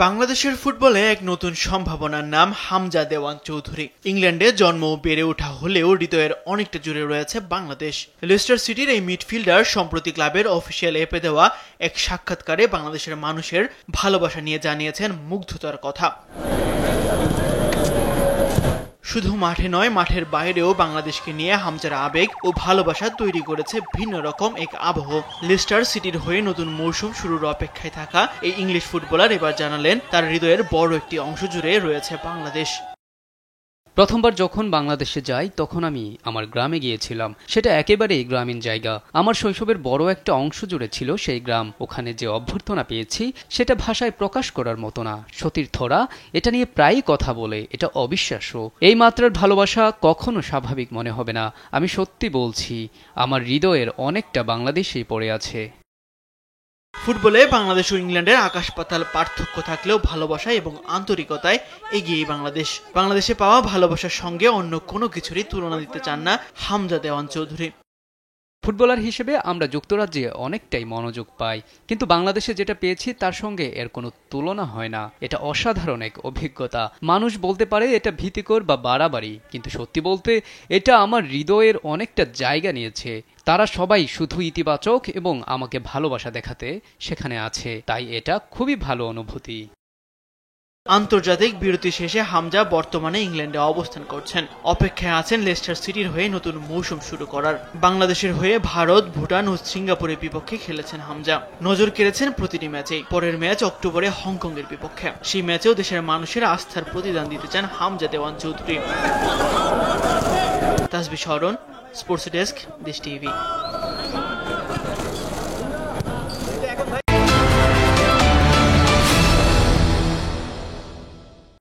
বাংলাদেশের ফুটবলে এক নতুন সম্ভাবনার নাম হামজা দেওয়ান চৌধুরী। ইংল্যান্ডে জন্ম বেড়ে ওঠা হলেও হৃদয়ের অনেকটা জুড়ে রয়েছে বাংলাদেশ। লেস্টার সিটির এই মিডফিল্ডার সম্প্রতি ক্লাবের অফিসিয়াল অ্যাপে দেওয়া এক সাক্ষাৎকারে বাংলাদেশের মানুষের ভালোবাসা নিয়ে জানিয়েছেন মুগ্ধতার কথা। শুধু মাঠে নয়, মাঠের বাইরেও বাংলাদেশকে নিয়ে হামজার আবেগ ও ভালোবাসা তৈরি করেছে ভিন্ন রকম এক আবহ। লেস্টার সিটির হয়ে নতুন মৌসুম শুরুর অপেক্ষায় থাকা এই ইংলিশ ফুটবলার এবার জানালেন তার হৃদয়ের বড় একটি অংশ জুড়ে রয়েছে বাংলাদেশ। প্রথমবার যখন বাংলাদেশে যাই তখন আমি আমার গ্রামে গিয়েছিলাম। সেটা একেবারেই গ্রামীণ জায়গা। আমার শৈশবের বড় একটা অংশ জুড়ে ছিল সেই গ্রাম। ওখানে যে অভ্যর্থনা পেয়েছি সেটা ভাষায় প্রকাশ করার মতো না। সতীর্থরা এটা নিয়ে প্রায়ই কথা বলে, এটা অবিশ্বাস্য। এই মাত্রার ভালোবাসা কখনো স্বাভাবিক মনে হবে না। আমি সত্যি বলছি, আমার হৃদয়ের অনেকটা বাংলাদেশেই পড়ে আছে। ফুটবলে বাংলাদেশ ও ইংল্যান্ডের আকাশ পাতাল পার্থক্য থাকলেও ভালোবাসা এবং আন্তরিকতায় এগিয়েই বাংলাদেশ। বাংলাদেশে পাওয়া ভালোবাসার সঙ্গে অন্য কোনো কিছুরই তুলনা দিতে চান না হামজা দেওয়ান চৌধুরী। ফুটবলার হিসেবে আমরা যুক্তরাজ্যে অনেকটাই মনোযোগ পাই, কিন্তু বাংলাদেশে যেটা পেয়েছি তার সঙ্গে এর কোনো তুলনা হয় না। এটা অসাধারণ এক অভিজ্ঞতা। মানুষ বলতে পারে এটা ভীতিকর বা বাড়াবাড়ি, কিন্তু সত্যি বলতে এটা আমার হৃদয়ের অনেকটা জায়গা নিয়েছে। তারা সবাই শুধু ইতিবাচক এবং আমাকে ভালোবাসা দেখাতে সেখানে আছে, তাই এটা খুবই ভালো অনুভূতি। আন্তর্জাতিক বিরতি শেষে হামজা বর্তমানে ইংল্যান্ডে অবস্থান করছেন। অপেক্ষায় আছেন লেস্টার সিটির হয়ে নতুন মৌসুম শুরু করার। বাংলাদেশের হয়ে ভারত, ভুটান ও সিঙ্গাপুরের বিপক্ষে খেলেছেন হামজা। নজর কেড়েছেন প্রতিটি ম্যাচেই। পরের ম্যাচ অক্টোবরে হংকং এর বিপক্ষে। সেই ম্যাচেও দেশের মানুষের আস্থার প্রতিদান দিতে চান হামজা দেওয়ান চৌধুরী। তাসবিহ শরণ, স্পোর্টস ডেস্ক, দেশ টিভি।